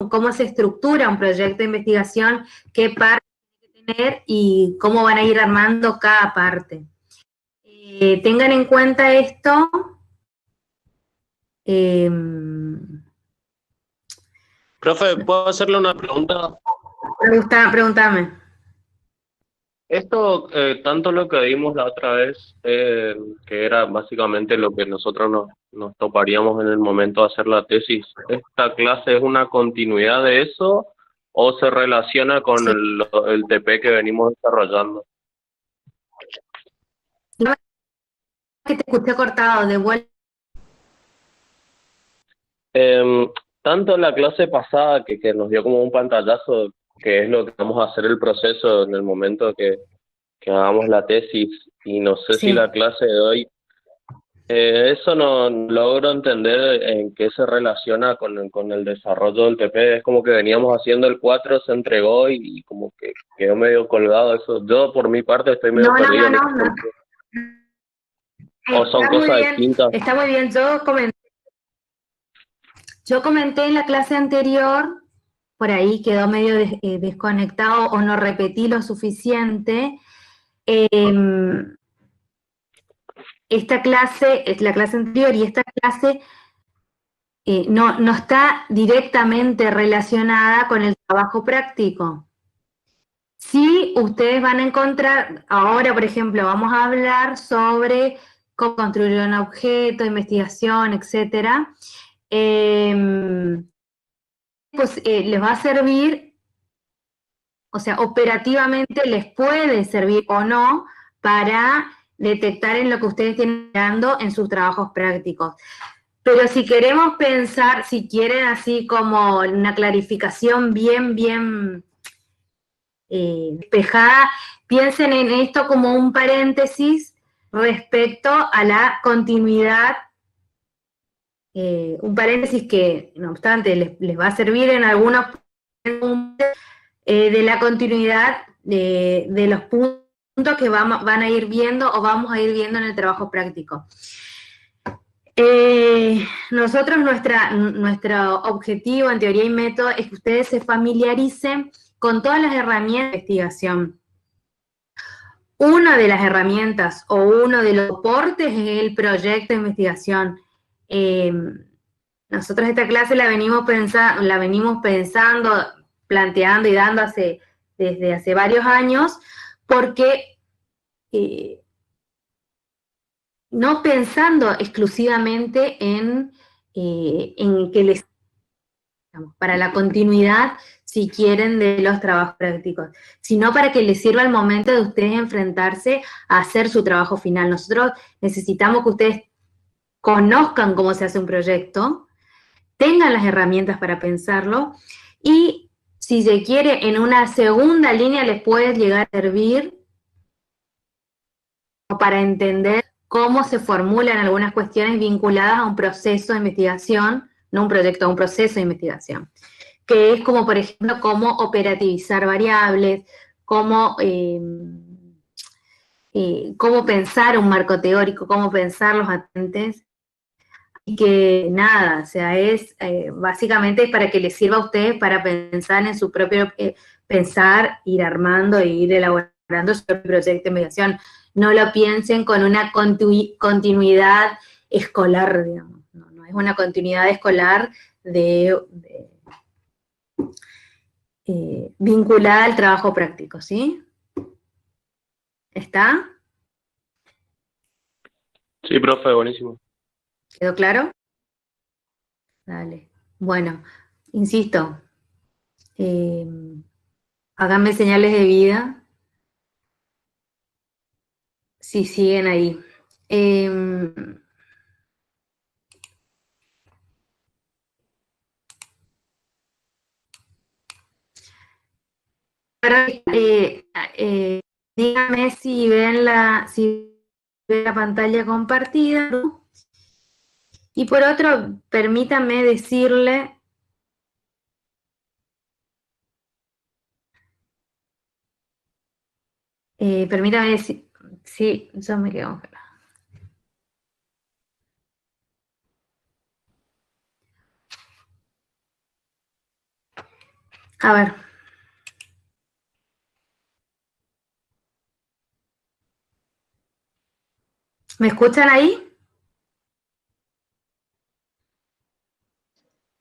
cómo se estructura un proyecto de investigación, qué parte tiene que tener y cómo van a ir armando cada parte. Tengan en cuenta esto. Profe, ¿puedo hacerle una pregunta? Pregúntame. Esto, tanto lo que vimos la otra vez, que era básicamente lo que nosotros nos toparíamos en el momento de hacer la tesis, ¿esta clase es una continuidad de eso o se relaciona con Sí. el TP que venimos desarrollando? Que te escuché cortado, de vuelta. Eh, Tanto en la clase pasada que nos dio como un pantallazo, que es lo que vamos a hacer el proceso en el momento que hagamos la tesis, y no sé si Sí. la clase de hoy, eso no logro entender en qué se relaciona con el desarrollo del TP. Es como que veníamos haciendo el 4, se entregó y como que quedó medio colgado eso. Yo por mi parte estoy medio No, no, perdido no, en ese no. sentido. O son Está muy cosas bien, distintas. está muy bien. Yo comenté en la clase anterior, por ahí quedó medio desconectado o no repetí lo suficiente. Esta clase es la clase anterior y esta clase no está directamente relacionada con el trabajo práctico. Sí, ustedes van a encontrar, ahora por ejemplo, vamos a hablar sobre cómo construir un objeto, investigación, etcétera. Pues les va a servir, o sea, operativamente les puede servir o no para detectar en lo que ustedes tienen dando en sus trabajos prácticos. Pero si queremos pensar, si quieren así como una clarificación bien despejada, piensen en esto como un paréntesis respecto a la continuidad, un paréntesis que, no obstante, les va a servir en algunos de la continuidad de los puntos que van a ir viendo o vamos a ir viendo en el trabajo práctico. Nosotros, nuestro objetivo en teoría y método es que ustedes se familiaricen con todas las herramientas de investigación. Una de las herramientas o uno de los soportes es el proyecto de investigación. Nosotros esta clase la venimos pensando, planteando y dando desde hace varios años, porque no pensando exclusivamente en que les, digamos, para la continuidad, si quieren, de los trabajos prácticos, sino para que les sirva el momento de ustedes enfrentarse a hacer su trabajo final. Nosotros necesitamos que ustedes conozcan cómo se hace un proyecto, tengan las herramientas para pensarlo, y si se quiere, en una segunda línea les puede llegar a servir para entender cómo se formulan algunas cuestiones vinculadas a un proceso de investigación, no un proyecto, a un proceso de investigación, que es como, por ejemplo, cómo operativizar variables, cómo pensar un marco teórico, cómo pensar los atentes, y que nada, o sea, es básicamente es para que les sirva a ustedes para pensar en su propio, pensar, ir armando e ir elaborando su propio proyecto de investigación. No lo piensen con una continuidad escolar, digamos, no es una continuidad escolar vinculada al trabajo práctico, ¿sí? ¿Está? Sí, profe, buenísimo. ¿Quedó claro? Dale. Bueno, insisto, háganme señales de vida si siguen ahí. Díganme si ven la pantalla compartida. Y por otro, permítanme decirle permítame decir, sí, yo me quedo. A ver. ¿Me escuchan ahí?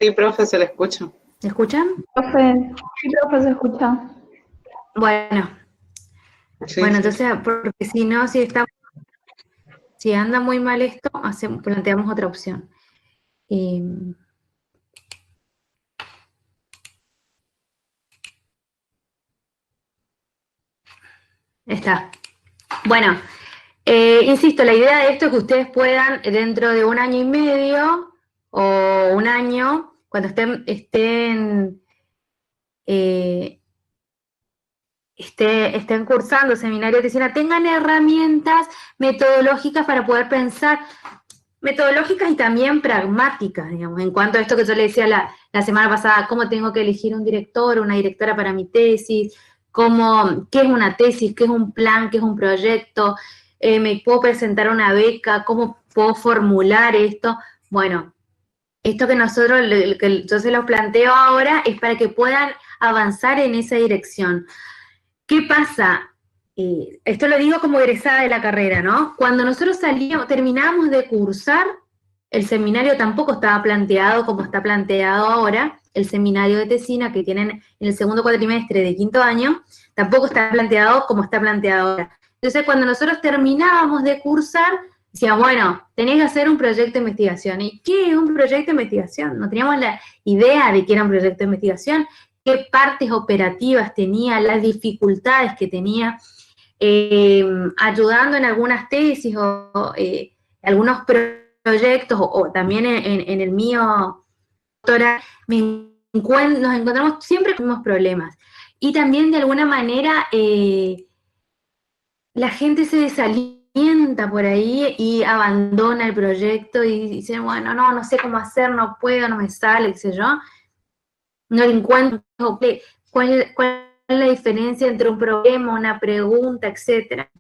Sí, profe, se le escucha. ¿Me escuchan? Profe, sí, profe, se escucha. Bueno, Sí, bueno, sí. entonces, porque si no, si anda muy mal esto, planteamos otra opción. Está. Bueno, insisto, la idea de esto es que ustedes puedan, dentro de 1 año y medio o 1 año, cuando estén cursando seminario de tesina, tengan herramientas metodológicas para poder pensar, metodológicas y también pragmáticas, digamos, en cuanto a esto que yo le decía la semana pasada, cómo tengo que elegir un director o una directora para mi tesis, qué es una tesis, qué es un plan, qué es un proyecto, me puedo presentar una beca, cómo puedo formular esto. Bueno, esto que que yo se lo planteo ahora es para que puedan avanzar en esa dirección. ¿Qué pasa? Esto lo digo como egresada de la carrera, ¿no? Cuando nosotros terminábamos de cursar, el seminario tampoco estaba planteado como está planteado ahora, el seminario de tesina que tienen en el segundo cuatrimestre de 5º año, tampoco está planteado como está planteado ahora. Entonces, cuando nosotros terminábamos de cursar, decíamos, bueno, tenés que hacer un proyecto de investigación. ¿Y qué es un proyecto de investigación? No teníamos la idea de qué era un proyecto de investigación, qué partes operativas tenía, las dificultades que tenía, ayudando en algunas tesis o algunos proyectos, o también en el mío, doctora, nos encontramos siempre con los mismos problemas. Y también, de alguna manera, la gente se desalienta por ahí y abandona el proyecto y dice, bueno, no sé cómo hacer, no puedo, no me sale, qué sé yo. No encuentro cuál es la diferencia entre un problema, una pregunta, etcétera.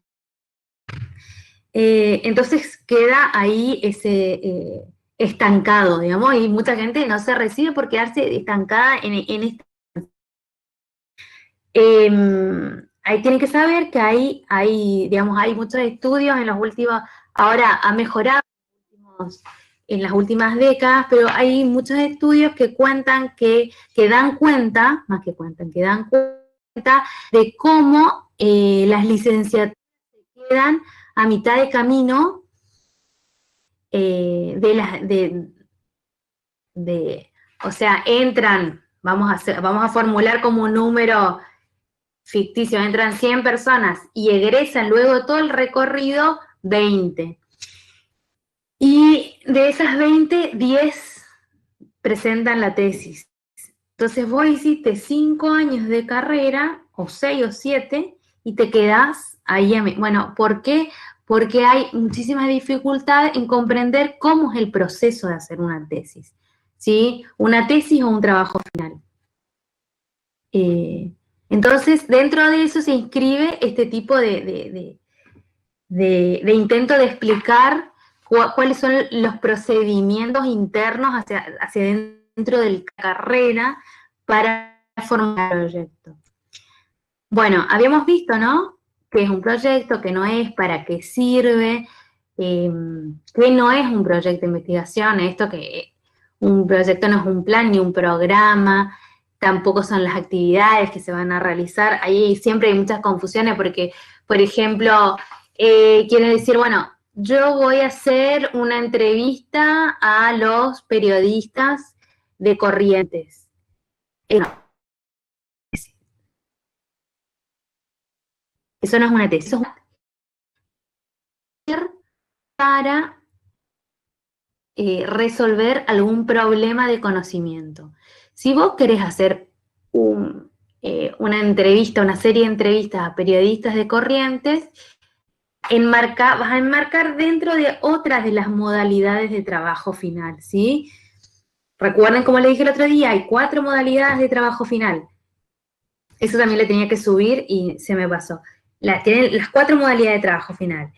Entonces queda ahí ese estancado, digamos, y mucha gente no se recibe por quedarse estancada en esta. Ahí tienen que saber que hay muchos estudios en los últimos, ahora ha mejorado en las últimas décadas, pero hay muchos estudios que dan cuenta, más que cuentan, que dan cuenta de cómo las licenciaturas se quedan a mitad de camino o sea, entran, vamos a formular como un número ficticio, entran 100 personas y egresan luego de todo el recorrido 20. Y de esas 20, 10 presentan la tesis. Entonces vos hiciste 5 años de carrera, o 6 o 7, y te quedás ahí. Bueno, ¿por qué? Porque hay muchísimas dificultades en comprender cómo es el proceso de hacer una tesis, ¿sí? Una tesis o un trabajo final. Entonces, dentro de eso se inscribe este tipo de intento de explicar cuáles son los procedimientos internos hacia dentro de la carrera para formar un proyecto. Bueno, habíamos visto, ¿no? ¿Qué es un proyecto? ¿Qué no es? ¿Para qué sirve? ¿Qué no es un proyecto de investigación? Esto que un proyecto no es un plan ni un programa, tampoco son las actividades que se van a realizar. Ahí siempre hay muchas confusiones porque, por ejemplo, quiere decir, bueno, yo voy a hacer una entrevista a los periodistas de Corrientes. No, eso no es una tesis, eso es para resolver algún problema de conocimiento. Si vos querés hacer una entrevista, una serie de entrevistas a periodistas de Corrientes, vas a enmarcar dentro de otras de las modalidades de trabajo final, ¿sí? Recuerden, como les dije el otro día, hay 4 modalidades de trabajo final. Eso también le tenía que subir y se me pasó. Tienen las 4 modalidades de trabajo final.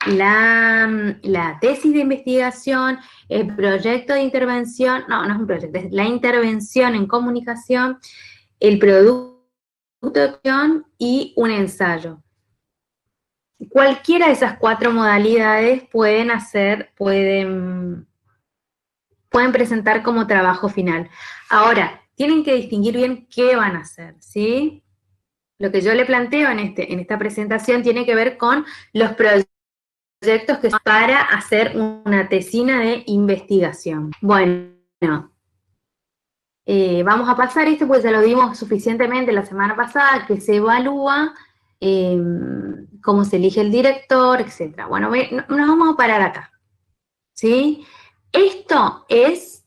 La tesis de investigación, el proyecto de intervención, no es un proyecto, es la intervención en comunicación, el producto de opción y un ensayo. Cualquiera de esas 4 modalidades pueden presentar como trabajo final. Ahora, tienen que distinguir bien qué van a hacer, ¿sí? Lo que yo le planteo en esta presentación tiene que ver con los proyectos que son para hacer una tesina de investigación. Bueno, vamos a pasar esto, pues ya lo vimos suficientemente la semana pasada, que se evalúa cómo se elige el director, etc. Bueno, nos vamos a parar acá, ¿sí? Esto es,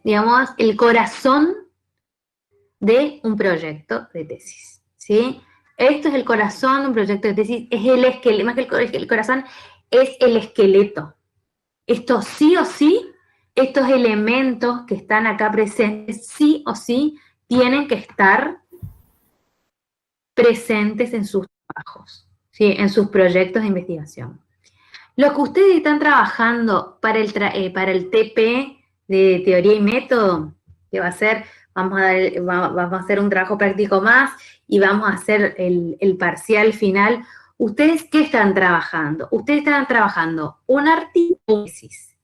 digamos, el corazón de un proyecto de tesis, ¿sí? Esto es el corazón de un proyecto de tesis, es el esqueleto, más que el corazón, es el esqueleto. Esto sí o sí, estos elementos que están acá presentes, sí o sí, tienen que estar presentes en sus trabajos, ¿sí? En sus proyectos de investigación. Lo que ustedes están trabajando para el TP de teoría y método, que va a ser, vamos a hacer un trabajo práctico más y vamos a hacer el parcial final. ¿Ustedes qué están trabajando? Ustedes están trabajando un artículo, una tesis.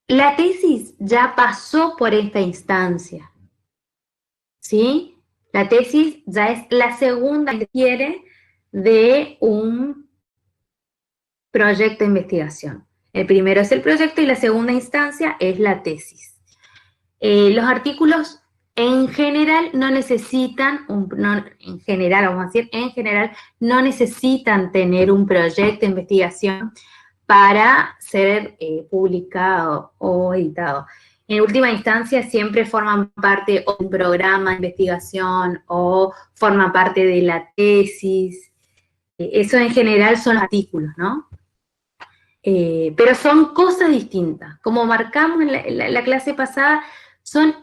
La tesis ya pasó por esta instancia, ¿sí? La tesis ya es la segunda que requiere de un proyecto de investigación. El primero es el proyecto y la segunda instancia es la tesis. Los artículos en general no necesitan, en general no necesitan tener un proyecto de investigación para ser publicado o editado. En última instancia siempre forman parte de un programa de investigación o forman parte de la tesis. Eso en general son artículos, ¿no? Pero son cosas distintas. Como marcamos en la clase pasada, son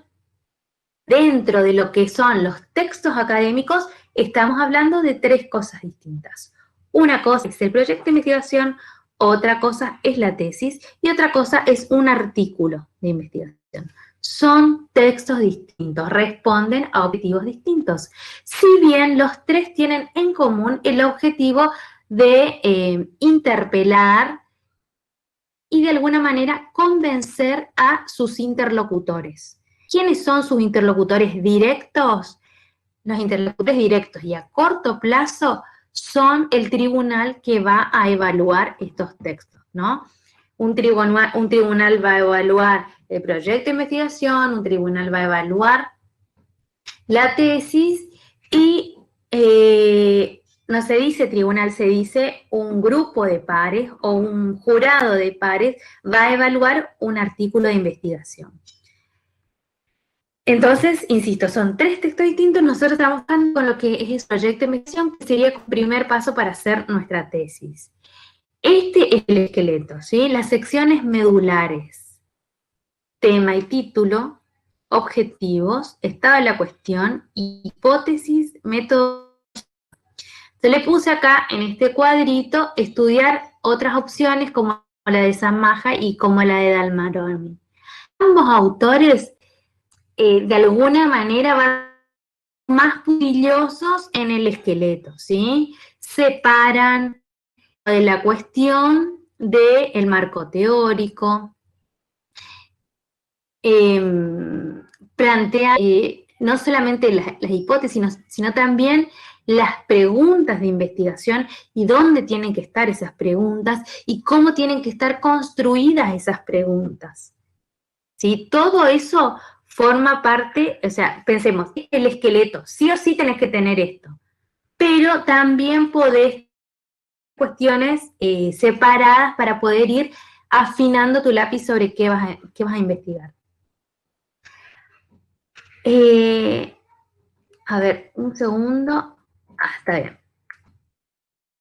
dentro de lo que son los textos académicos, estamos hablando de 3 cosas distintas. Una cosa es el proyecto de investigación, otra cosa es la tesis y otra cosa es un artículo de investigación. Son textos distintos, responden a objetivos distintos. Si bien los 3 tienen en común el objetivo de interpelar y de alguna manera convencer a sus interlocutores. ¿Quiénes son sus interlocutores directos? Los interlocutores directos y a corto plazo son el tribunal que va a evaluar estos textos, ¿no? Un tribunal va a evaluar el proyecto de investigación, un tribunal va a evaluar la tesis y no se dice tribunal, se dice un grupo de pares o un jurado de pares va a evaluar un artículo de investigación. Entonces, insisto, son 3 textos distintos, nosotros estamos trabajando con lo que es el proyecto de investigación, que sería el primer paso para hacer nuestra tesis. Este es el esqueleto, ¿sí? Las secciones medulares, tema y título, objetivos, estado de la cuestión, hipótesis, método. Se le puse acá en este cuadrito estudiar otras opciones como la de Samaja y como la de Dalmaroni. Ambos autores de alguna manera van más puntillosos en el esqueleto, ¿sí? Separan de la cuestión del marco teórico, plantean no solamente las hipótesis, sino también las preguntas de investigación y dónde tienen que estar esas preguntas y cómo tienen que estar construidas esas preguntas, ¿sí? Todo eso forma parte, o sea, pensemos, el esqueleto, sí o sí tenés que tener esto, pero también podés cuestiones separadas para poder ir afinando tu lápiz sobre qué vas a investigar. A ver, un segundo. Está bien.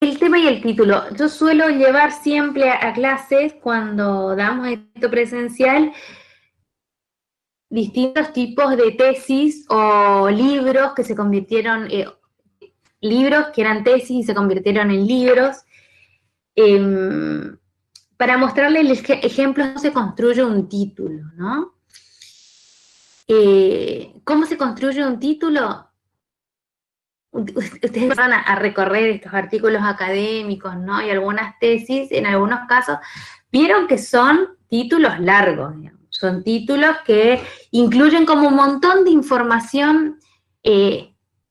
El tema y el título. Yo suelo llevar siempre a clases, cuando damos esto presencial, distintos tipos de tesis o libros que se convirtieron, libros que eran tesis y se convirtieron en libros. Para mostrarles ejemplos, no se construye un título, ¿no? ¿Cómo se construye un título? Ustedes van a recorrer estos artículos académicos, ¿no? Y algunas tesis, en algunos casos, vieron que son títulos largos, digamos. Son títulos que incluyen como un montón de información,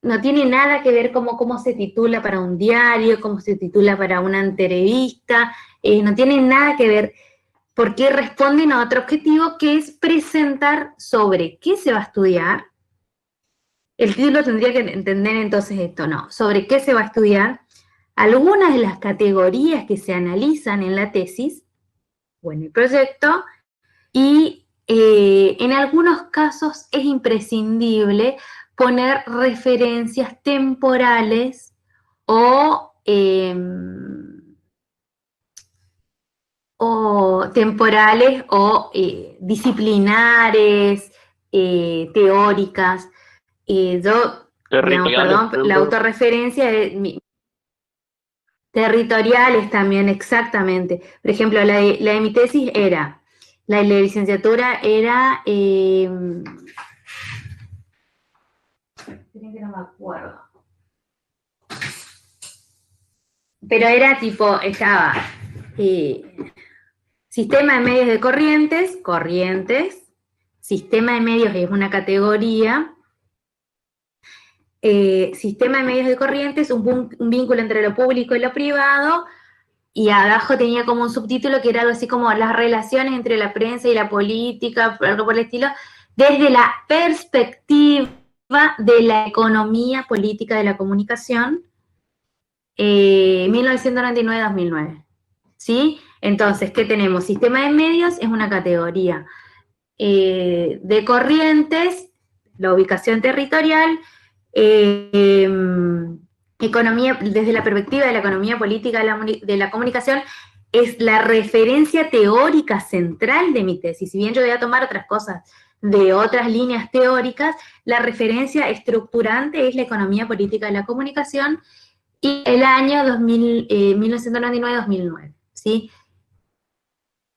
no tiene nada que ver como cómo se titula para un diario, cómo se titula para una entrevista, no tiene nada que ver, porque responden a otro objetivo que es presentar sobre qué se va a estudiar. El título tendría que entender entonces esto, ¿no? Sobre qué se va a estudiar, algunas de las categorías que se analizan en la tesis o en el proyecto, y en algunos casos es imprescindible poner referencias temporales o disciplinares, teóricas. Yo, digamos, perdón, la autorreferencia es territoriales también, exactamente. Por ejemplo, la de mi tesis era, la de la licenciatura era, no me acuerdo, pero era tipo, estaba sistema de medios de corrientes, sistema de medios es una categoría, sistema de medios de corrientes, un vínculo entre lo público y lo privado, y abajo tenía como un subtítulo que era algo así como las relaciones entre la prensa y la política, algo por el estilo, desde la perspectiva de la economía política de la comunicación, 1999-2009, ¿sí? Entonces, ¿qué tenemos? Sistema de medios es una categoría, de corrientes, la ubicación territorial, economía, desde la perspectiva de la economía política de la comunicación, es la referencia teórica central de mi tesis. Si bien yo voy a tomar otras cosas de otras líneas teóricas, la referencia estructurante es la economía política de la comunicación y el año 1999-2009, ¿sí?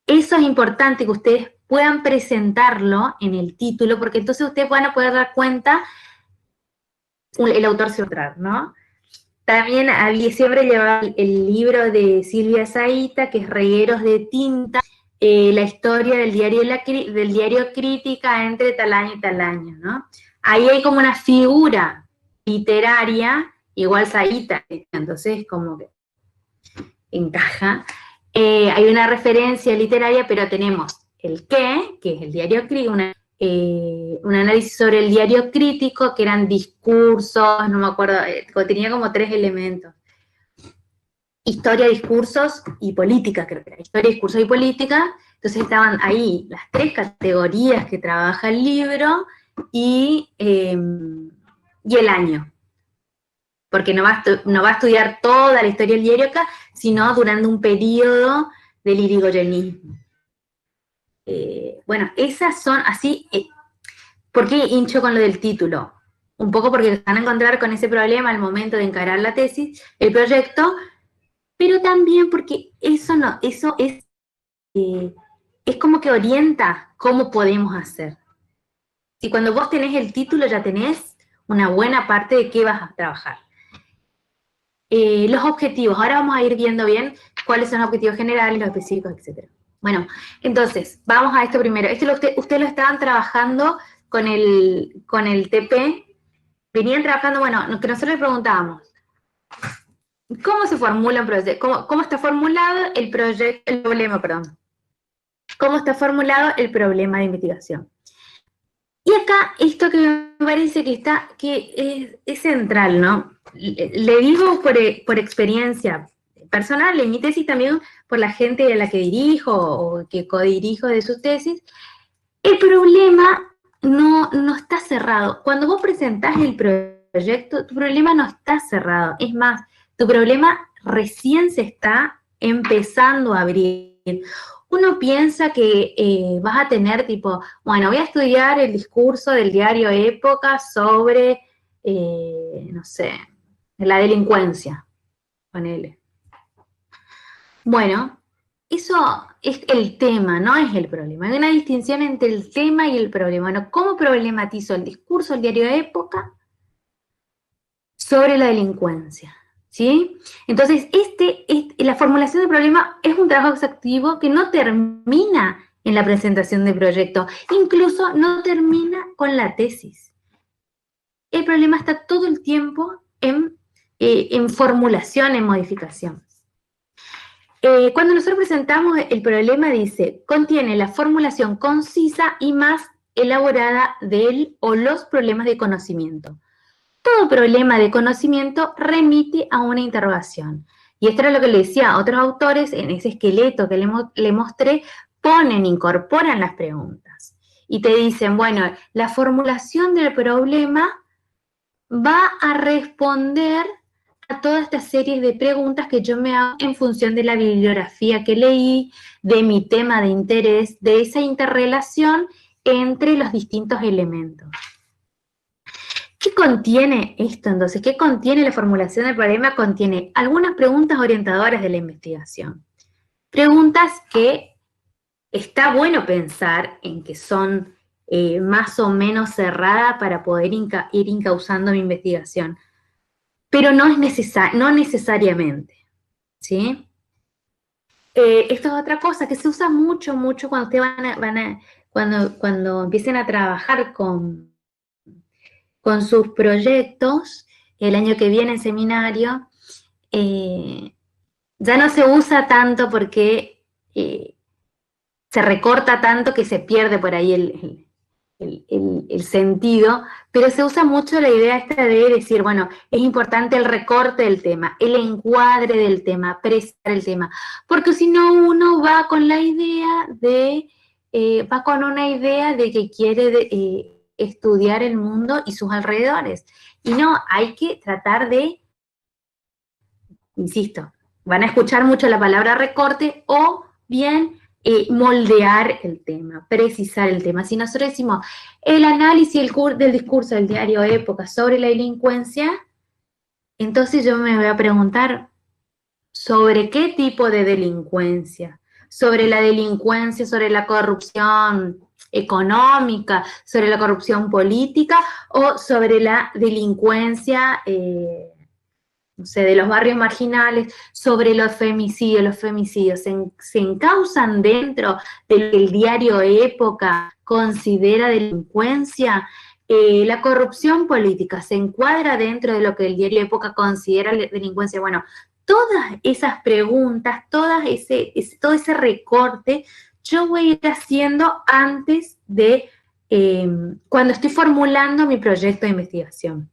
Eso es importante que ustedes puedan presentarlo en el título, porque entonces ustedes van a poder dar cuenta el autor central, ¿no? También siempre llevaba el libro de Silvia Zaita, que es Regueros de Tinta, la historia del diario Crítica entre tal año y tal año, ¿no? Ahí hay como una figura literaria, igual Zaita, entonces como que encaja. Hay una referencia literaria, pero tenemos el qué, que es el diario crítico, un análisis sobre el diario crítico, que eran discursos, no me acuerdo, tenía como 3 elementos. Historia, discursos y política, creo que era. Historia, discursos y política. Entonces estaban ahí las 3 categorías que trabaja el libro y el año. Porque no va a estudiar toda la historia del diario acá, sino durante un periodo del irigoyenismo. Bueno, esas son así. ¿Por qué hincho con lo del título? Un poco porque van a encontrar con ese problema al momento de encarar la tesis, el proyecto, pero también porque eso es como que orienta cómo podemos hacer. Si cuando vos tenés el título ya tenés una buena parte de qué vas a trabajar. Los objetivos, ahora vamos a ir viendo bien cuáles son los objetivos generales, los específicos, etc. Bueno, entonces, vamos a esto primero. Ustedes lo estaban trabajando con el TP, venían trabajando, bueno, que nosotros les preguntábamos, ¿cómo se formula un proyecto? ¿Cómo está formulado el problema, perdón? ¿Cómo está formulado el problema de investigación? Y acá, esto que me parece que es central, ¿no? Le digo por experiencia personal, en mi tesis también por la gente a la que dirijo o que codirijo de sus tesis, el problema no está cerrado. Cuando vos presentás el proyecto, tu problema no está cerrado. Es más, tu problema recién se está empezando a abrir. Uno piensa que vas a tener tipo, bueno, voy a estudiar el discurso del diario Época sobre, no sé, la delincuencia, ponele. Bueno, eso es el tema, no es el problema. Hay una distinción entre el tema y el problema. Bueno, ¿cómo problematizo el discurso del diario de época sobre la delincuencia? ¿Sí? Entonces, la formulación del problema es un trabajo exhaustivo que no termina en la presentación del proyecto, incluso no termina con la tesis. El problema está todo el tiempo en formulación, en modificación. Cuando nosotros presentamos el problema, dice, contiene la formulación concisa y más elaborada del o los problemas de conocimiento. Todo problema de conocimiento remite a una interrogación. Y esto era lo que le decía a otros autores, en ese esqueleto que le mostré, incorporan las preguntas. Y te dicen, bueno, la formulación del problema va a responder a toda esta serie de preguntas que yo me hago en función de la bibliografía que leí, de mi tema de interés, de esa interrelación entre los distintos elementos. ¿Qué contiene esto entonces? ¿Qué contiene la formulación del problema? Contiene algunas preguntas orientadoras de la investigación. Preguntas que está bueno pensar en que son más o menos cerradas para poder ir encauzando mi investigación. Pero no necesariamente, ¿sí? Esto es otra cosa que se usa mucho cuando ustedes cuando empiecen a trabajar con sus proyectos, el año que viene en seminario, ya no se usa tanto porque se recorta tanto que se pierde por ahí el sentido, pero se usa mucho la idea esta de decir, bueno, es importante el recorte del tema, el encuadre del tema, precisar el tema, porque si no uno va con la idea de, que quiere estudiar el mundo y sus alrededores, y no, hay que tratar de, insisto, van a escuchar mucho la palabra recorte o bien moldear el tema, precisar el tema. Si nosotros decimos el análisis del discurso del diario Época sobre la delincuencia, entonces yo me voy a preguntar sobre qué tipo de delincuencia, sobre la delincuencia, sobre la corrupción económica, sobre la corrupción política o sobre la delincuencia no sé, de los barrios marginales, sobre los femicidios se encausan dentro de lo que el diario Época considera delincuencia. La corrupción política se encuadra dentro de lo que el diario Época considera delincuencia. Bueno, todas esas preguntas, todo ese recorte, yo voy a ir haciendo antes de cuando estoy formulando mi proyecto de investigación.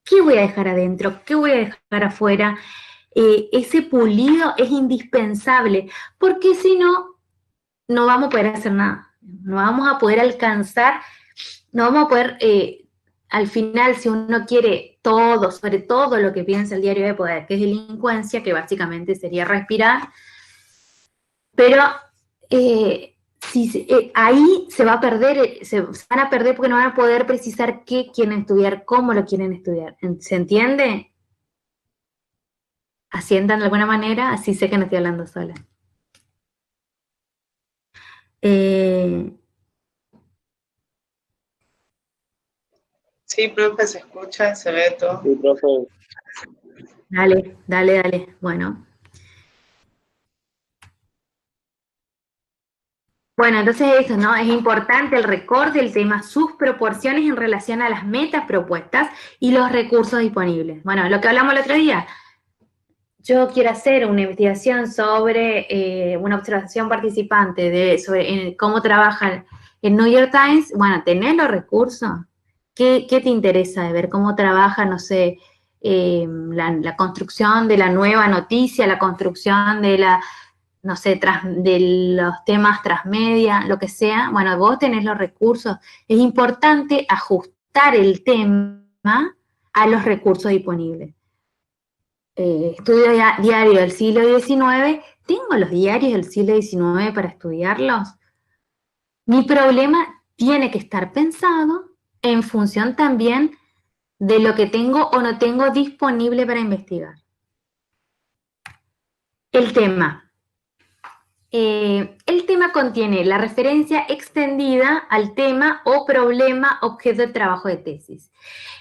¿Qué voy a dejar adentro? ¿Qué voy a dejar afuera? Ese pulido es indispensable, porque si no, no vamos a poder hacer nada. No vamos a poder alcanzar, no vamos a poder, al final, si uno quiere todo, sobre todo lo que piensa el diario de poder, que es delincuencia, que básicamente sería respirar, pero ahí se va a perder, se van a perder porque no van a poder precisar qué quieren estudiar, cómo lo quieren estudiar. ¿Se entiende? ¿Asientan de alguna manera? Así sé que no estoy hablando sola. Sí, profe, se escucha, se ve todo. Sí, profe. Dale. Bueno, entonces eso, ¿no? Es importante el recorte del tema, sus proporciones en relación a las metas propuestas y los recursos disponibles. Bueno, lo que hablamos el otro día. Yo quiero hacer una investigación sobre una observación participante sobre cómo trabaja el New York Times. Bueno, ¿tenés los recursos? ¿Qué te interesa de ver cómo trabaja, no sé, la construcción de la nueva noticia, la construcción de no sé, de los temas transmedia, lo que sea? Bueno, vos tenés los recursos. Es importante ajustar el tema a los recursos disponibles. Estudio diario del siglo XIX, ¿tengo los diarios del siglo XIX para estudiarlos? Mi problema tiene que estar pensado en función también de lo que tengo o no tengo disponible para investigar. El tema. el tema contiene la referencia extendida al tema o problema objeto de trabajo de tesis.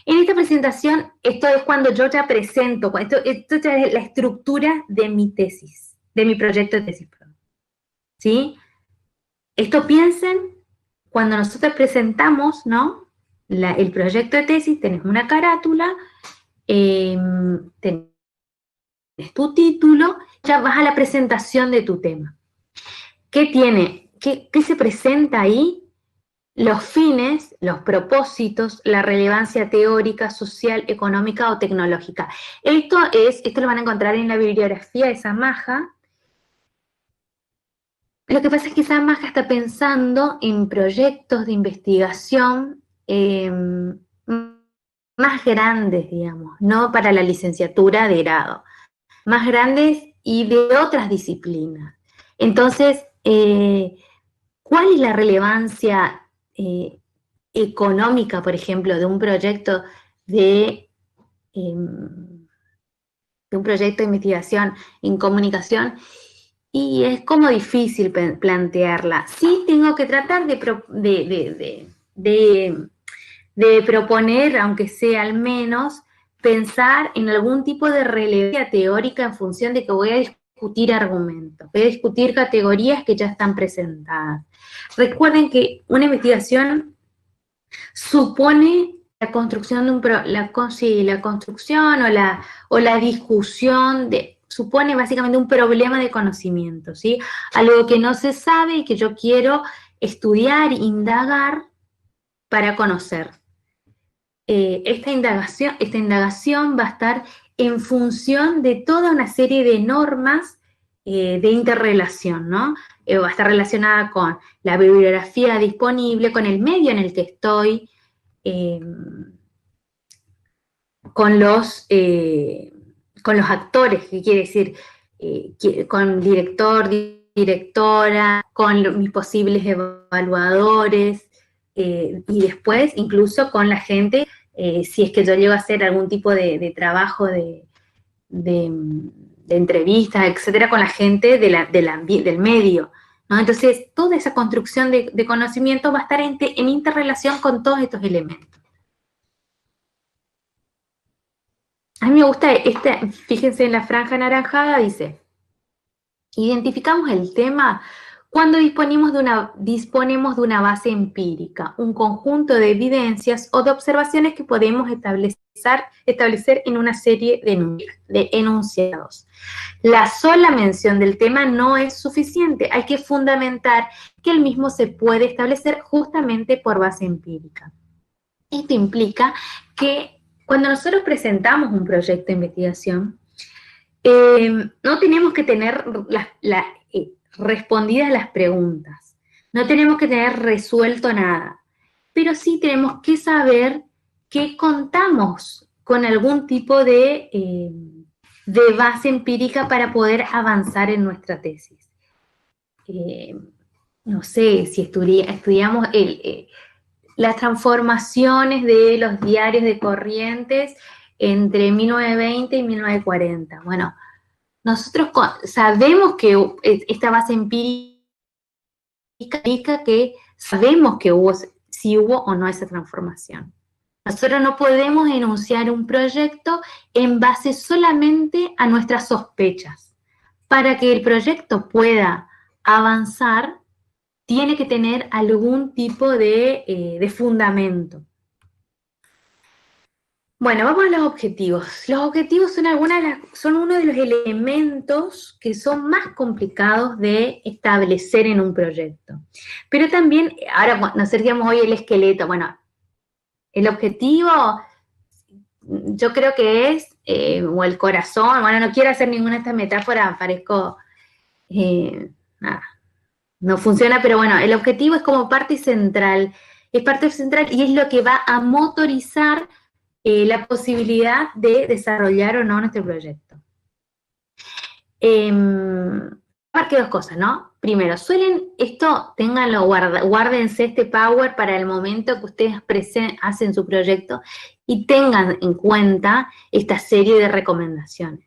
En esta presentación, esto es cuando yo ya presento, esto ya es la estructura de mi tesis, de mi proyecto de tesis. ¿Sí? Esto piensen, cuando nosotros presentamos, ¿no? El proyecto de tesis, tenés una carátula, tenés tu título, ya vas a la presentación de tu tema. ¿Qué tiene? ¿Qué se presenta ahí? Los fines, los propósitos, la relevancia teórica, social, económica o tecnológica. Esto lo van a encontrar en la bibliografía de Samaja. Lo que pasa es que Samaja está pensando en proyectos de investigación más grandes, digamos, no para la licenciatura de grado, más grandes y de otras disciplinas. Entonces, ¿cuál es la relevancia económica, por ejemplo, de un proyecto de investigación en comunicación? Y es como difícil plantearla. Sí tengo que tratar de proponer, aunque sea al menos, pensar en algún tipo de relevancia teórica en función de que voy a discutir argumentos, voy a discutir categorías que ya están presentadas. Recuerden que una investigación supone la construcción de la construcción o la discusión supone básicamente un problema de conocimiento, ¿sí? Algo que no se sabe y que yo quiero estudiar, indagar para conocer. Esta indagación va a estar en función de toda una serie de normas de interrelación, ¿no? Va a estar relacionada con la bibliografía disponible, con el medio en el que estoy, con los actores, que quiere decir, con director, directora, con mis posibles evaluadores, y después incluso con la gente, si es que yo llego a hacer algún tipo de trabajo de entrevistas, etcétera, con la gente del medio, ¿no? Entonces, toda esa construcción de conocimiento va a estar en interrelación con todos estos elementos. A mí me gusta fíjense en la franja anaranjada, dice, identificamos el tema cuando disponemos de una base empírica, un conjunto de evidencias o de observaciones que podemos establecer en una serie de enunciados. La sola mención del tema no es suficiente, hay que fundamentar que el mismo se puede establecer justamente por base empírica. Esto implica que cuando nosotros presentamos un proyecto de investigación, no tenemos que tener respondidas las preguntas, no tenemos que tener resuelto nada, pero sí tenemos que saber que contamos con algún tipo de base empírica para poder avanzar en nuestra tesis. No sé, si estudiamos las transformaciones de los diarios de Corrientes entre 1920 y 1940. Bueno, nosotros sabemos que esta base empírica indica que sabemos que si hubo o no esa transformación. Nosotros no podemos enunciar un proyecto en base solamente a nuestras sospechas. Para que el proyecto pueda avanzar, tiene que tener algún tipo de fundamento. Bueno, vamos a los objetivos. Los objetivos son uno de los elementos que son más complicados de establecer en un proyecto. Pero también, ahora nos acercamos hoy el esqueleto. Bueno, el objetivo, yo creo que es, o el corazón, bueno, no quiero hacer ninguna de estas metáforas, parezco, nada, no funciona, pero bueno, el objetivo es como parte central, y es lo que va a motorizar la posibilidad de desarrollar o no nuestro proyecto. Marque dos cosas, ¿no? Primero, ténganlo, guárdense este power para el momento que ustedes hacen su proyecto y tengan en cuenta esta serie de recomendaciones.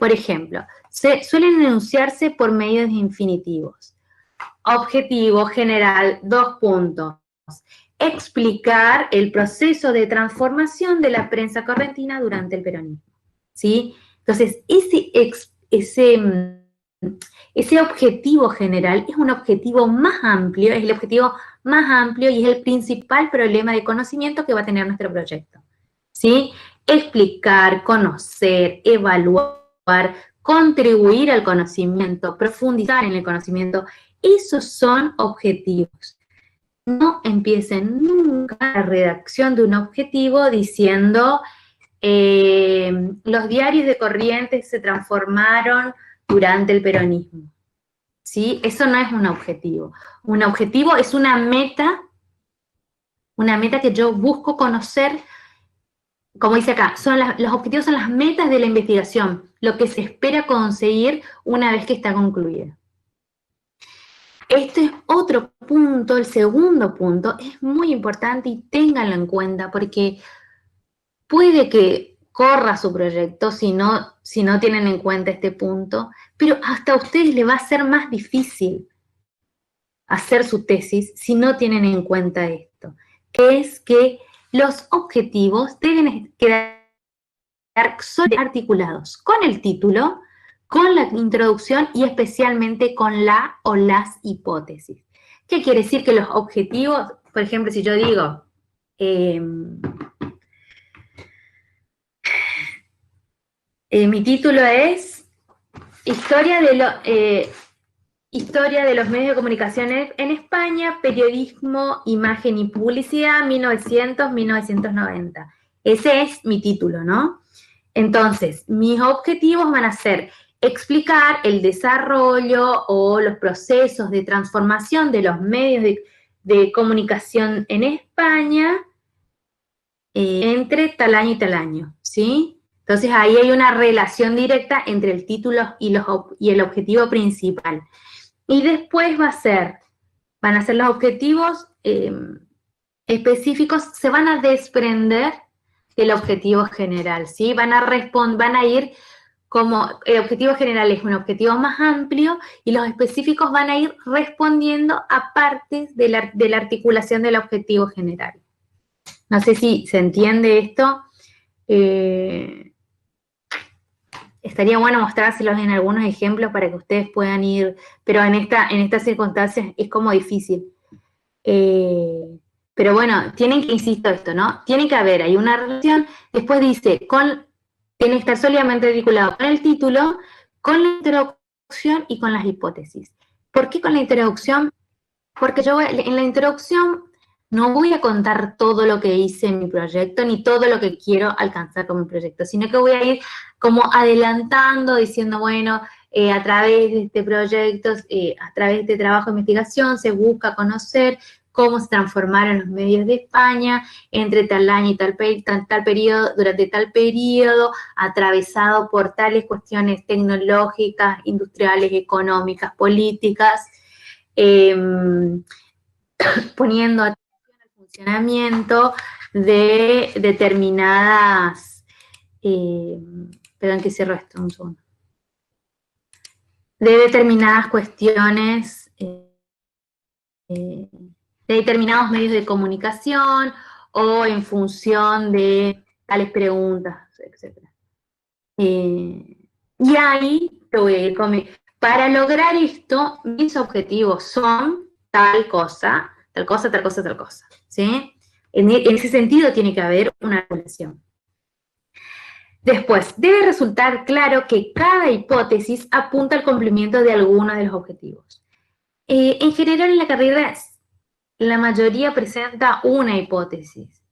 Por ejemplo, suelen enunciarse por medio de infinitivos. Objetivo general, 2 puntos. Explicar el proceso de transformación de la prensa correntina durante el peronismo, ¿sí? Entonces, ese objetivo general es un objetivo más amplio, es el objetivo más amplio y es el principal problema de conocimiento que va a tener nuestro proyecto, ¿sí? Explicar, conocer, evaluar, contribuir al conocimiento, profundizar en el conocimiento, esos son objetivos. No empiecen nunca la redacción de un objetivo diciendo los diarios de Corrientes se transformaron durante el peronismo, ¿sí? Eso no es un objetivo. Un objetivo es una meta que yo busco conocer, como dice acá, los objetivos son las metas de la investigación, lo que se espera conseguir una vez que está concluida. Este es otro punto, el segundo punto, es muy importante y ténganlo en cuenta porque puede que corra su proyecto si no tienen en cuenta este punto, pero hasta a ustedes les va a ser más difícil hacer su tesis si no tienen en cuenta esto, que es que los objetivos deben quedar articulados con el título, con la introducción y especialmente con la o las hipótesis. ¿Qué quiere decir? Que los objetivos, por ejemplo, si yo digo, mi título es Historia de los medios de comunicación en España, periodismo, imagen y publicidad, 1900-1990. Ese es mi título, ¿no? Entonces, mis objetivos van a ser explicar el desarrollo o los procesos de transformación de los medios de comunicación en España entre tal año y tal año, ¿sí? Entonces, ahí hay una relación directa entre el título y el objetivo principal. Y después van a ser los objetivos específicos, se van a desprender del objetivo general, ¿sí? Van a ir como el objetivo general es un objetivo más amplio y los específicos van a ir respondiendo a partes de la articulación del objetivo general. No sé si se entiende esto. Estaría bueno mostrárselos en algunos ejemplos para que ustedes puedan ir, pero en estas circunstancias es como difícil. Pero bueno, tienen que, insisto esto, ¿no? Tiene que haber, hay una relación, después dice, tiene que estar sólidamente articulado con el título, con la introducción y con las hipótesis. ¿Por qué con la introducción? Porque en la introducción no voy a contar todo lo que hice en mi proyecto, ni todo lo que quiero alcanzar con mi proyecto, sino que voy a ir como adelantando, diciendo, bueno, a través de este proyecto, a través de este trabajo de investigación, se busca conocer cómo se transformaron los medios de España entre tal año y tal periodo, durante tal periodo, atravesado por tales cuestiones tecnológicas, industriales, económicas, políticas, poniendo atención al funcionamiento de determinadas, perdón que cierro esto un segundo, de determinadas cuestiones, de determinados medios de comunicación o en función de tales preguntas, etc. Y ahí te voy a ir con para lograr esto, mis objetivos son tal cosa, tal cosa, tal cosa, tal cosa, ¿sí? En ese sentido tiene que haber una relación. Después, debe resultar claro que cada hipótesis apunta al cumplimiento de alguno de los objetivos. En general en la carrera, la mayoría presenta una hipótesis,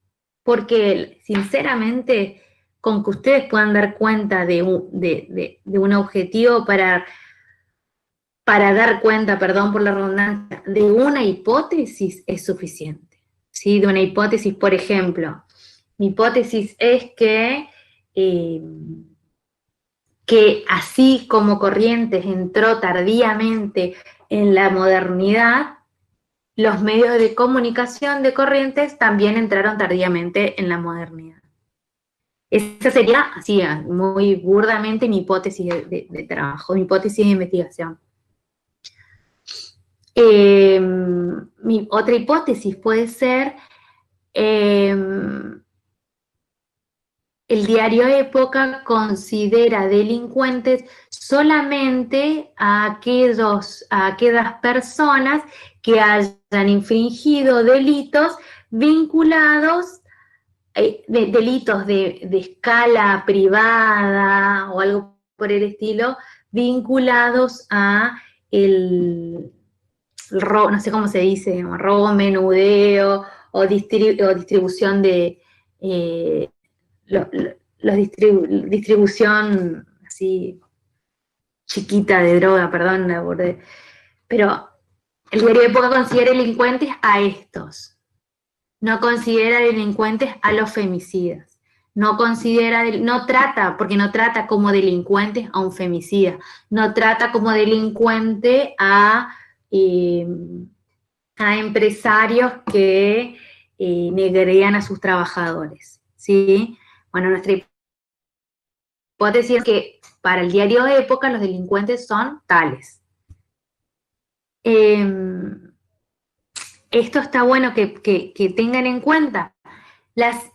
porque sinceramente, con que ustedes puedan dar cuenta de un objetivo para dar cuenta, perdón por la redundancia, de una hipótesis es suficiente, ¿sí? De una hipótesis, por ejemplo, mi hipótesis es que así como Corrientes entró tardíamente en la modernidad, los medios de comunicación de Corrientes también entraron tardíamente en la modernidad. Esa sería, así, muy burdamente, mi hipótesis de trabajo, mi hipótesis de investigación. Mi otra hipótesis puede ser el diario Época considera delincuentes solamente a aquellas personas que hayan infringido delitos vinculados, delitos de escala privada o algo por el estilo, vinculados a el robo, no sé cómo se dice, robo, menudeo o distribución de distribución así chiquita de droga, perdón, la abordé. Pero el diario de Época considera delincuentes a estos, no considera delincuentes a los femicidas, no trata, porque no trata como delincuentes a un femicida, no trata como delincuente a empresarios que negrean a sus trabajadores, ¿sí? Bueno, nuestra hipótesis es que para el diario de Época los delincuentes son tales. Esto está bueno que tengan en cuenta. Las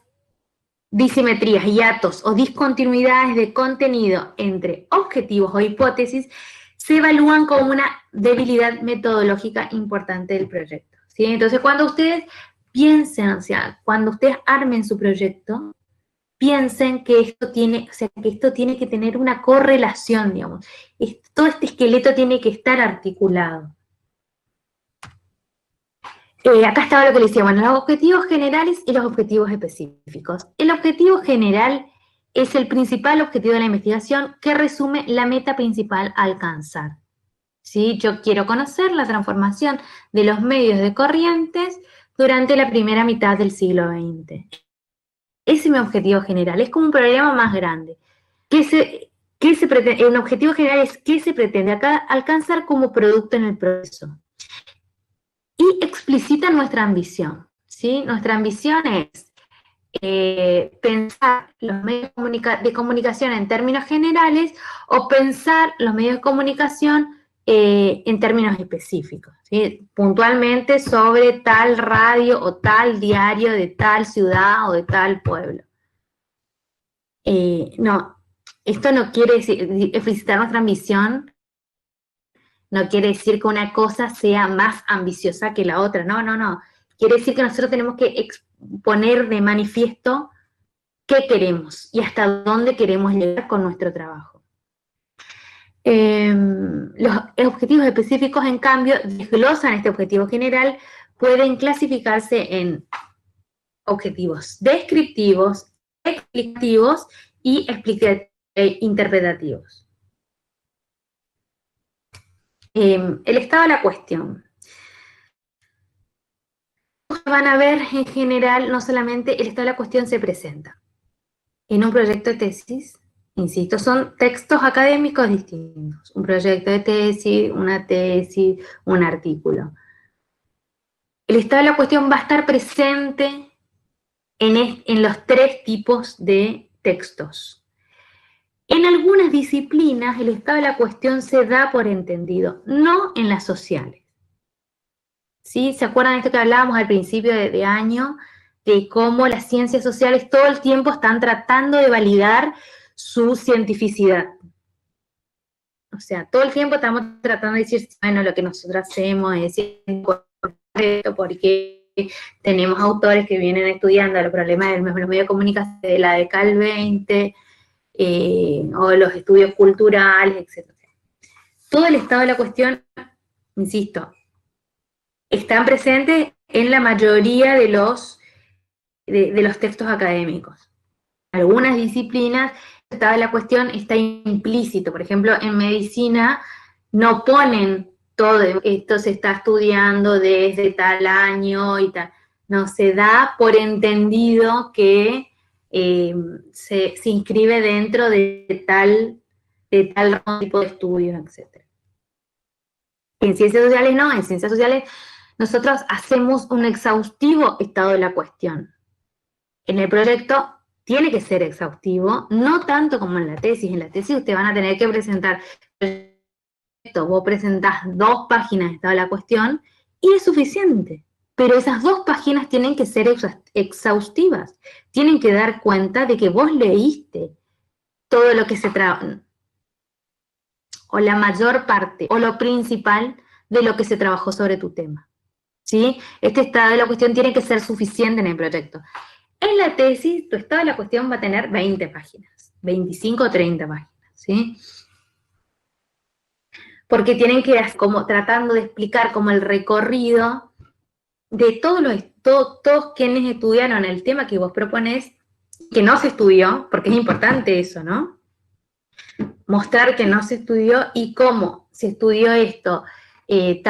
disimetrías, hiatos o discontinuidades de contenido entre objetivos o hipótesis se evalúan como una debilidad metodológica importante del proyecto, ¿sí? Entonces, cuando ustedes piensen, o sea, cuando ustedes armen su proyecto, piensen que esto tiene, o sea, que esto tiene que tener una correlación, digamos. Todo este esqueleto tiene que estar articulado. Acá estaba lo que le decía, bueno, los objetivos generales y los objetivos específicos. El objetivo general es el principal objetivo de la investigación que resume la meta principal a alcanzar. ¿Sí? Yo quiero conocer la transformación de los medios de corrientes durante la primera mitad del siglo XX. Ese es mi objetivo general, es como un problema más grande. Un objetivo general es qué se pretende acá alcanzar como producto en el proceso. Y explicita nuestra ambición, ¿sí? Nuestra ambición es pensar los medios de comunicación en términos generales o pensar los medios de comunicación en términos específicos, ¿sí? Puntualmente sobre tal radio o tal diario de tal ciudad o de tal pueblo. No, esto no quiere decir, explicitar nuestra ambición no quiere decir que una cosa sea más ambiciosa que la otra, no. Quiere decir que nosotros tenemos que poner de manifiesto qué queremos y hasta dónde queremos llegar con nuestro trabajo. Los objetivos específicos, en cambio, desglosan este objetivo general, pueden clasificarse en objetivos descriptivos, explicativos y interpretativos. El estado de la cuestión. Van a ver en general, no solamente el estado de la cuestión se presenta en un proyecto de tesis, insisto, son textos académicos distintos, un proyecto de tesis, una tesis, un artículo. El estado de la cuestión va a estar presente en los tres tipos de textos. En algunas disciplinas el estado de la cuestión se da por entendido, no en las sociales. ¿Sí? ¿Se acuerdan de esto que hablábamos al principio de año? De cómo las ciencias sociales todo el tiempo están tratando de validar su cientificidad. O sea, todo el tiempo estamos tratando de decir, bueno, lo que nosotros hacemos es correcto porque tenemos autores que vienen estudiando los problemas de los medios de comunicación de la década del 20, o los estudios culturales, etc. Todo el estado de la cuestión, insisto, están presentes en la mayoría de los textos académicos. Algunas disciplinas, el estado de la cuestión está implícito. Por ejemplo, en medicina no ponen todo, esto se está estudiando desde tal año y tal. No, se da por entendido que se inscribe dentro de tal tipo de estudios, etc. En ciencias sociales no, en ciencias sociales nosotros hacemos un exhaustivo estado de la cuestión. En el proyecto tiene que ser exhaustivo, no tanto como en la tesis. En la tesis ustedes van a tener que presentar, vos presentás 2 páginas de estado de la cuestión y es suficiente. Pero esas 2 páginas tienen que ser exhaustivas. Tienen que dar cuenta de que vos leíste todo lo que se trabaja, o la mayor parte, o lo principal de lo que se trabajó sobre tu tema. ¿Sí? Este estado de la cuestión tiene que ser suficiente en el proyecto. En la tesis, tu estado de la cuestión va a tener 20 páginas, 25 o 30 páginas, ¿sí? Porque tienen que ir como tratando de explicar como el recorrido de todos quienes estudiaron el tema que vos proponés, que no se estudió, porque es importante eso, ¿no? Mostrar que no se estudió y cómo se estudió esto, en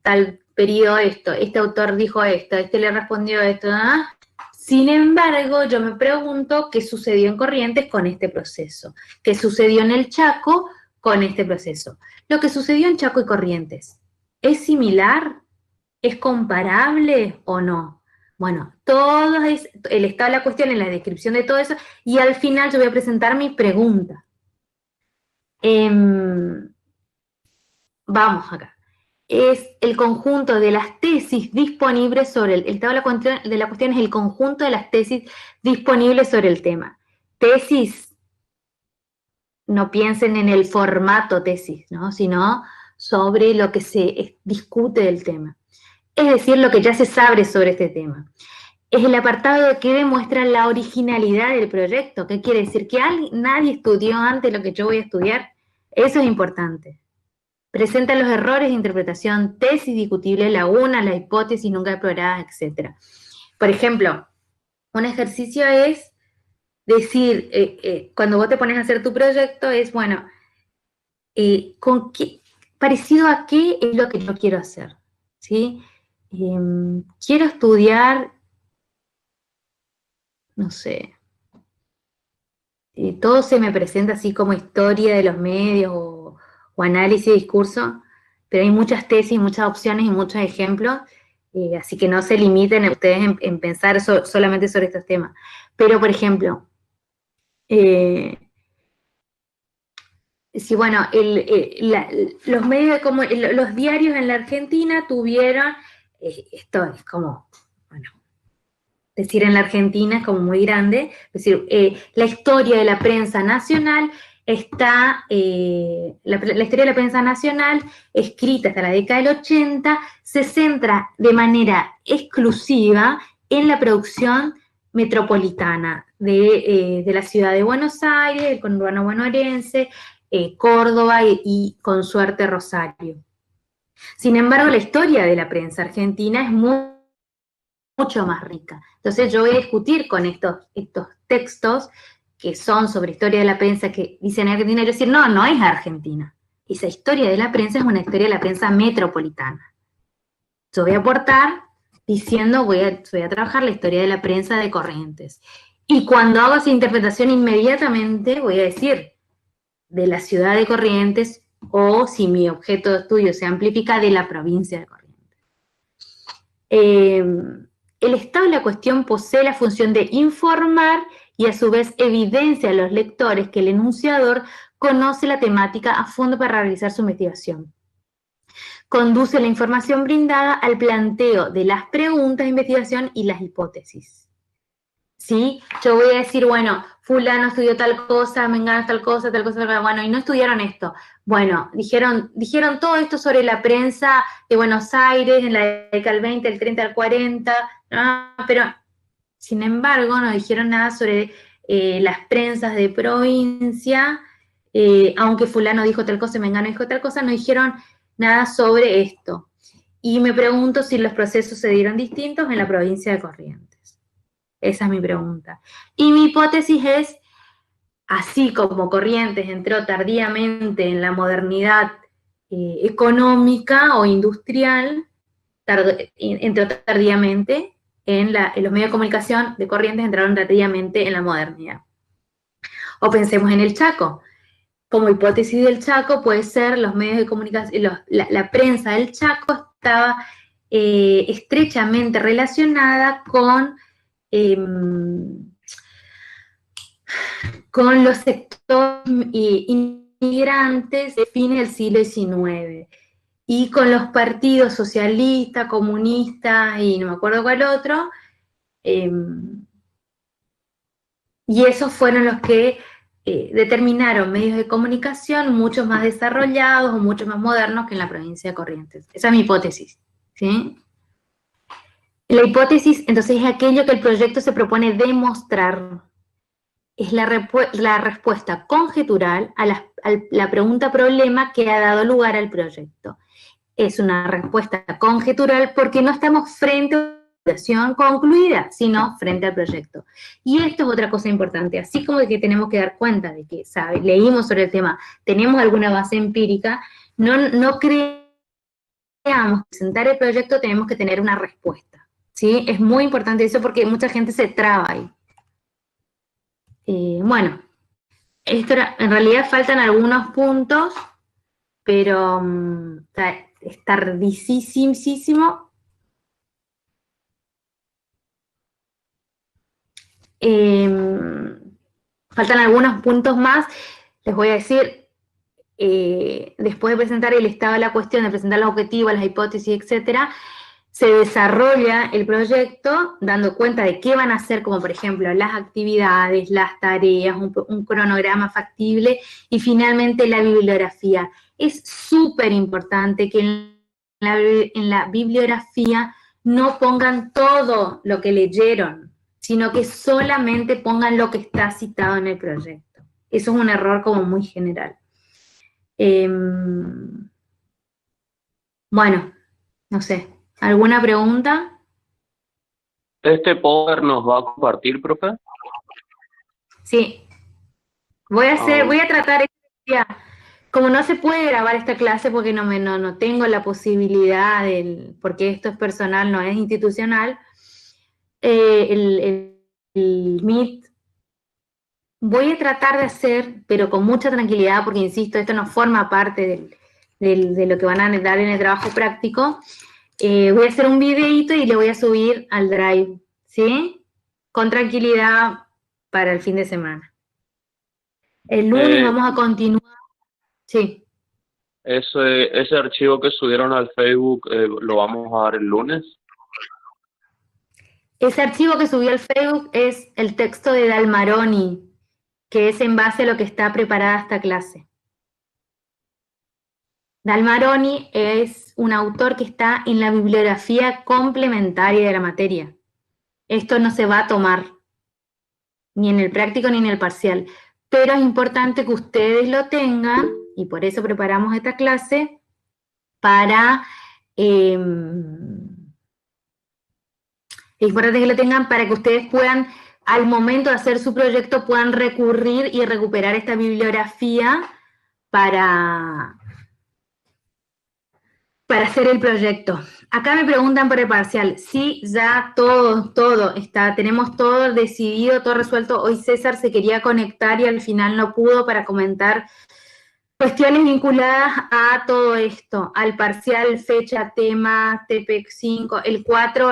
tal periodo esto, este autor dijo esto, este le respondió esto, ¿ah? Sin embargo, yo me pregunto qué sucedió en Corrientes con este proceso, qué sucedió en el Chaco con este proceso. Lo que sucedió en Chaco y Corrientes, ¿es similar? ¿Es comparable o no? Bueno, todo es el estado de la cuestión en la descripción de todo eso, y al final yo voy a presentar mi pregunta. Vamos acá. Es el conjunto de las tesis disponibles sobre el estado de la cuestión es el conjunto de las tesis disponibles sobre el tema. Tesis, no piensen en el formato tesis, ¿no? Sino sobre lo que se discute del tema. Es decir, lo que ya se sabe sobre este tema. Es el apartado que demuestra la originalidad del proyecto. ¿Qué quiere decir? Que nadie estudió antes lo que yo voy a estudiar. Eso es importante. Presenta los errores de interpretación, tesis discutible, lagunas, la hipótesis nunca explorada, etc. Por ejemplo, un ejercicio es decir, cuando vos te pones a hacer tu proyecto, es, bueno, parecido a qué es lo que yo quiero hacer, ¿sí? Quiero estudiar, no sé, todo se me presenta así como historia de los medios o análisis de discurso, pero hay muchas tesis, muchas opciones y muchos ejemplos, así que no se limiten ustedes en pensar solamente sobre estos temas. Pero, por ejemplo, sí, bueno, los medios, como los diarios en la Argentina tuvieron, esto es como, bueno, decir en la Argentina es como muy grande, es decir, la historia de la prensa nacional está, la historia de la prensa nacional, escrita hasta la década del 80, se centra de manera exclusiva en la producción metropolitana de la ciudad de Buenos Aires, el conurbano bonaerense, Córdoba y con suerte Rosario. Sin embargo, la historia de la prensa argentina es mucho más rica. Entonces yo voy a discutir con estos textos que son sobre historia de la prensa que dicen Argentina, y yo decir, no es Argentina. Esa historia de la prensa es una historia de la prensa metropolitana. Yo voy a aportar diciendo, voy a trabajar la historia de la prensa de Corrientes. Y cuando hago esa interpretación, inmediatamente voy a decir de la ciudad de Corrientes, o si mi objeto de estudio se amplifica, de la provincia de Corrientes. El estado de la cuestión posee la función de informar y a su vez evidencia a los lectores que el enunciador conoce la temática a fondo para realizar su investigación. Conduce la información brindada al planteo de las preguntas de investigación y las hipótesis. ¿Sí? Yo voy a decir, bueno, fulano estudió tal cosa, mengano tal cosa, bueno, y no estudiaron esto. Bueno, dijeron todo esto sobre la prensa de Buenos Aires en la década del 20, el 30, el 40, ¿no? Pero, sin embargo, no dijeron nada sobre las prensas de provincia, aunque fulano dijo tal cosa, mengano dijo tal cosa, no dijeron nada sobre esto. Y me pregunto si los procesos se dieron distintos en la provincia de Corrientes. Esa es mi pregunta. Y mi hipótesis es, así como Corrientes entró tardíamente en la modernidad económica o industrial, entró tardíamente en los medios de comunicación de Corrientes, entraron tardíamente en la modernidad. O pensemos en el Chaco. Como hipótesis del Chaco puede ser los medios de comunicación, la prensa del Chaco estaba estrechamente relacionada con con los sectores inmigrantes de fines del siglo XIX, y con los partidos socialistas, comunistas, y no me acuerdo cuál otro, y esos fueron los que determinaron medios de comunicación mucho más desarrollados o mucho más modernos que en la provincia de Corrientes. Esa es mi hipótesis, ¿sí? La hipótesis, entonces, es aquello que el proyecto se propone demostrar. Es la respuesta conjetural a la pregunta-problema que ha dado lugar al proyecto. Es una respuesta conjetural porque no estamos frente a una investigación concluida, sino frente al proyecto. Y esto es otra cosa importante, así como de que tenemos que dar cuenta de que, leímos sobre el tema, tenemos alguna base empírica, no creamos presentar el proyecto, tenemos que tener una respuesta, ¿sí? Es muy importante eso porque mucha gente se traba ahí. Bueno, esto en realidad faltan algunos puntos, pero es tardísimo. Faltan algunos puntos más, les voy a decir, después de presentar el estado de la cuestión, de presentar los objetivos, las hipótesis, etcétera, se desarrolla el proyecto dando cuenta de qué van a hacer, como por ejemplo las actividades, las tareas, un cronograma factible y finalmente la bibliografía. Es súper importante que en la bibliografía no pongan todo lo que leyeron, sino que solamente pongan lo que está citado en el proyecto. Eso es un error como muy general. Bueno, no sé. ¿Alguna pregunta? ¿Este póster nos va a compartir, profe? Sí. Voy a tratar, como no se puede grabar esta clase porque no tengo la posibilidad, porque esto es personal, no es institucional, el Meet, voy a tratar de hacer, pero con mucha tranquilidad, porque insisto, esto no forma parte de lo que van a dar en el trabajo práctico. Voy a hacer un videito y le voy a subir al Drive, ¿sí? Con tranquilidad para el fin de semana. El lunes vamos a continuar. Sí. Ese archivo que subieron al Facebook, ¿lo vamos a dar el lunes? Ese archivo que subió al Facebook es el texto de Dalmaroni, que es en base a lo que está preparada esta clase. Dalmaroni es un autor que está en la bibliografía complementaria de la materia. Esto no se va a tomar, ni en el práctico ni en el parcial, pero es importante que ustedes lo tengan, y por eso preparamos esta clase, para... es importante que lo tengan para que ustedes puedan, al momento de hacer su proyecto, puedan recurrir y recuperar esta bibliografía para hacer el proyecto. Acá me preguntan por el parcial. Sí, ya todo está, tenemos todo decidido, todo resuelto. Hoy César se quería conectar y al final no pudo para comentar cuestiones vinculadas a todo esto, al parcial, fecha, tema, TPEC 5, el 4,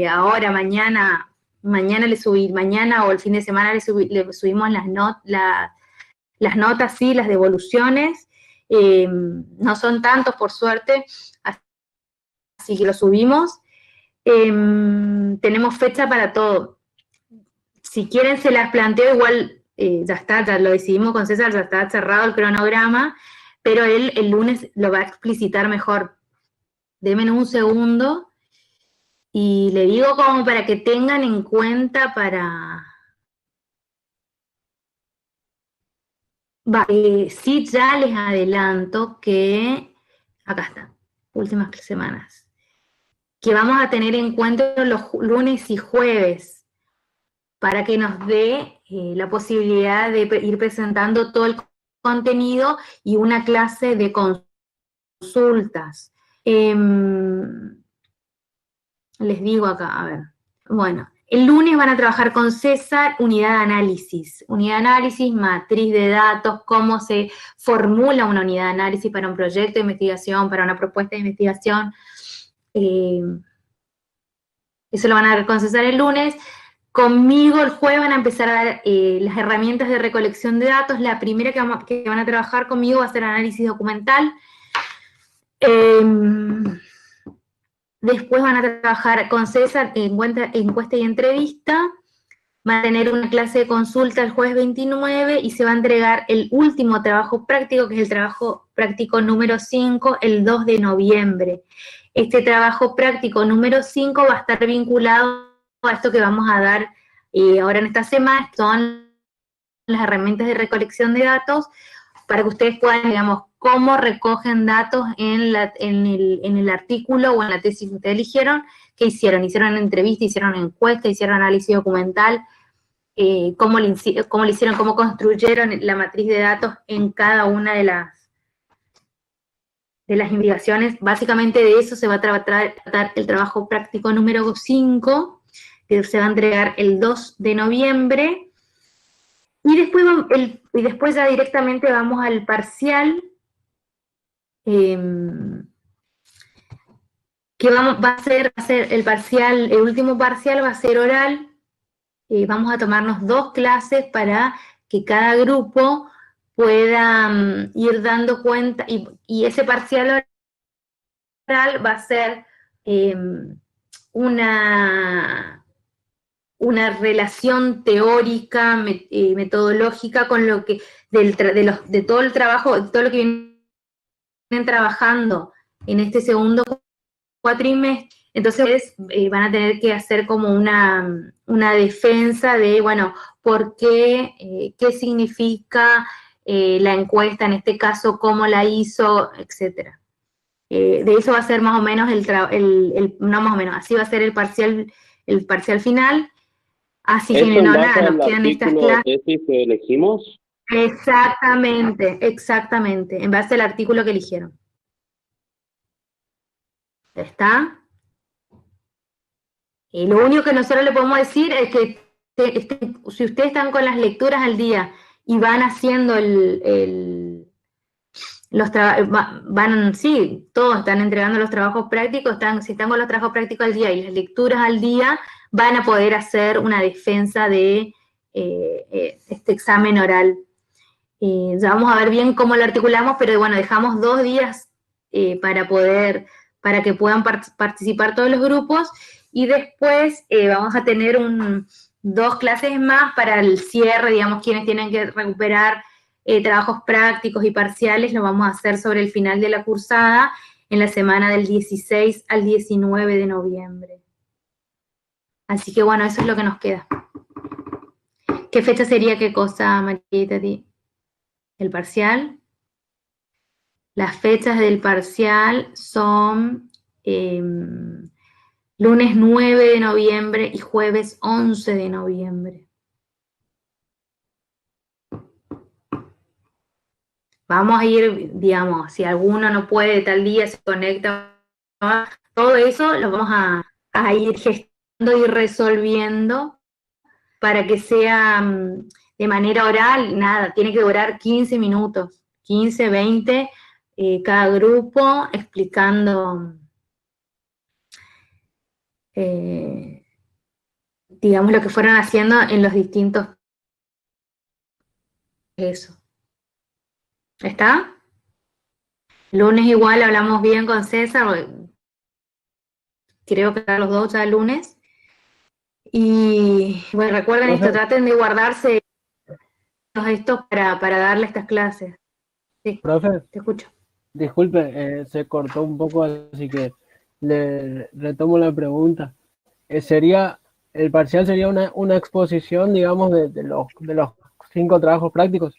ahora, mañana le subí, mañana o el fin de semana le subimos las notas, sí, las devoluciones, no son tantos por suerte, así que lo subimos. Tenemos fecha para todo. Si quieren se las planteo, igual ya está, ya lo decidimos con César, ya está cerrado el cronograma, pero él el lunes lo va a explicitar mejor. Denme un segundo y le digo como para que tengan en cuenta para... sí, ya les adelanto que... Acá está, últimas semanas. Que vamos a tener en cuenta los lunes y jueves para que nos dé la posibilidad de ir presentando todo el contenido y una clase de consultas. Les digo acá, a ver, bueno, el lunes van a trabajar con César, unidad de análisis, matriz de datos, cómo se formula una unidad de análisis para un proyecto de investigación, para una propuesta de investigación. Eso lo van a ver con César el lunes. Conmigo el jueves van a empezar a dar las herramientas de recolección de datos. La primera que van a trabajar conmigo va a ser análisis documental. Después van a trabajar con César encuesta y entrevista. Van a tener una clase de consulta el jueves 29 y se va a entregar el último trabajo práctico, que es el trabajo práctico número 5, el 2 de noviembre. Este trabajo práctico número 5 va a estar vinculado a esto que vamos a dar ahora en esta semana, son las herramientas de recolección de datos, para que ustedes puedan, digamos, cómo recogen datos en el artículo o en la tesis que ustedes eligieron. ¿Qué hicieron? Hicieron entrevista, hicieron encuesta, hicieron análisis documental, cómo lo hicieron, cómo construyeron la matriz de datos en cada una de las investigaciones. Básicamente de eso se va a tratar el trabajo práctico número 5, que se va a entregar el 2 de noviembre, y después ya directamente vamos al parcial, que va a ser el parcial, el último parcial va a ser oral. Vamos a tomarnos 2 clases para que cada grupo pueda ir dando cuenta, y ese parcial oral va a ser una relación teórica, metodológica con lo que, de todo el trabajo, de todo lo que vienen trabajando en este segundo cuatrimestre. Entonces van a tener que hacer como una defensa de, bueno, ¿por qué? ¿Qué significa la encuesta en este caso? ¿Cómo la hizo? Etcétera. De eso va a ser más o menos no más o menos, así va a ser el parcial final. Así que no, nada, nos quedan estas clases. ¿Tesis que elegimos? Exactamente, en base al artículo que eligieron. ¿Está? Lo único que nosotros le podemos decir es que si ustedes están con las lecturas al día y van haciendo sí, todos están entregando los trabajos prácticos, si están con los trabajos prácticos al día y las lecturas al día, van a poder hacer una defensa de este examen oral. Ya vamos a ver bien cómo lo articulamos, pero bueno, dejamos 2 días para que puedan participar todos los grupos, y después vamos a tener 2 clases más para el cierre, digamos, quienes tienen que recuperar trabajos prácticos y parciales, lo vamos a hacer sobre el final de la cursada, en la semana del 16 al 19 de noviembre. Así que bueno, eso es lo que nos queda. ¿Qué fecha sería qué cosa, Marieta? ¿El parcial? Las fechas del parcial son lunes 9 de noviembre y jueves 11 de noviembre. Vamos a ir, digamos, si alguno no puede tal día, se conecta, todo eso lo vamos a ir gestando y resolviendo para que sea de manera oral. Nada, tiene que durar 15 minutos, 15, 20, cada grupo explicando, digamos, lo que fueron haciendo en los distintos. Eso. ¿Está? Lunes igual hablamos bien con César, creo que los 2 ya el lunes. Y bueno, recuerden esto, traten de guardarse estos para darle estas clases. Sí, profe, te escucho. Disculpe, se cortó un poco, así que le retomo la pregunta. ¿El parcial sería una exposición, digamos, de los 5 trabajos prácticos?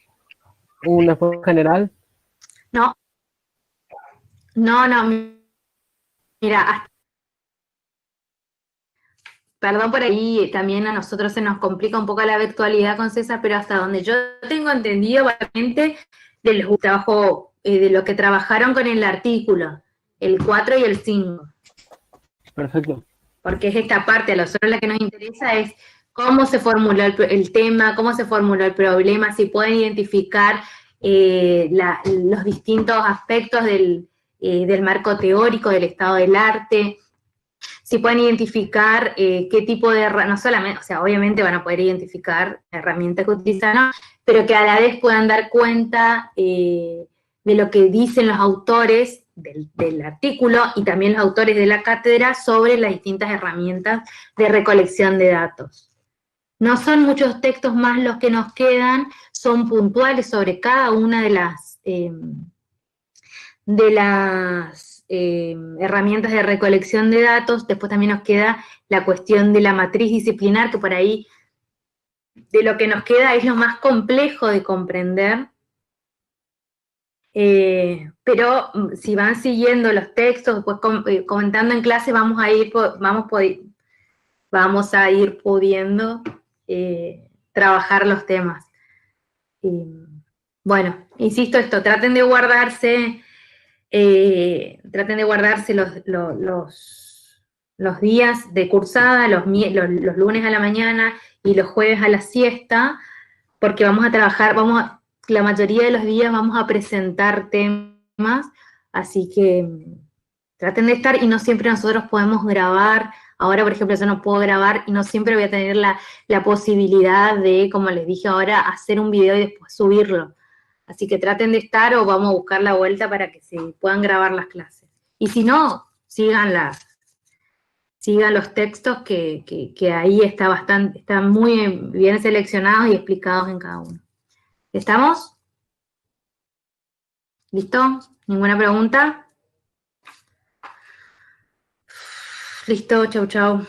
¿Un esfuerzo general? No, mira, perdón por ahí, también a nosotros se nos complica un poco la virtualidad con César, pero hasta donde yo tengo entendido, obviamente, de los trabajos, de lo que trabajaron con el artículo, el 4 y el 5. Perfecto. Porque es esta parte, a nosotros la que nos interesa es cómo se formuló el tema, cómo se formuló el problema, si pueden identificar los distintos aspectos del marco teórico del estado del arte, si pueden identificar qué tipo de, no solamente, o sea, obviamente van a poder identificar la herramienta que utilizan, ¿no? Pero que a la vez puedan dar cuenta de lo que dicen los autores del artículo y también los autores de la cátedra sobre las distintas herramientas de recolección de datos. No son muchos textos más los que nos quedan, son puntuales sobre cada una de las herramientas de recolección de datos. Después también nos queda la cuestión de la matriz disciplinar, que por ahí de lo que nos queda es lo más complejo de comprender. Pero si van siguiendo los textos, después comentando en clase, vamos a ir pudiendo trabajar los temas. Bueno, insisto esto, traten de guardarse los días de cursada, los lunes a la mañana y los jueves a la siesta, porque vamos a trabajar, la mayoría de los días vamos a presentar temas, así que traten de estar, y no siempre nosotros podemos grabar. Ahora, por ejemplo, yo no puedo grabar y no siempre voy a tener la posibilidad de, como les dije ahora, hacer un video y después subirlo. Así que traten de estar, o vamos a buscar la vuelta para que se puedan grabar las clases. Y si no, sigan los textos que ahí están muy bien seleccionados y explicados en cada uno. ¿Estamos? ¿Listo? ¿Ninguna pregunta? Listo, chau, chau.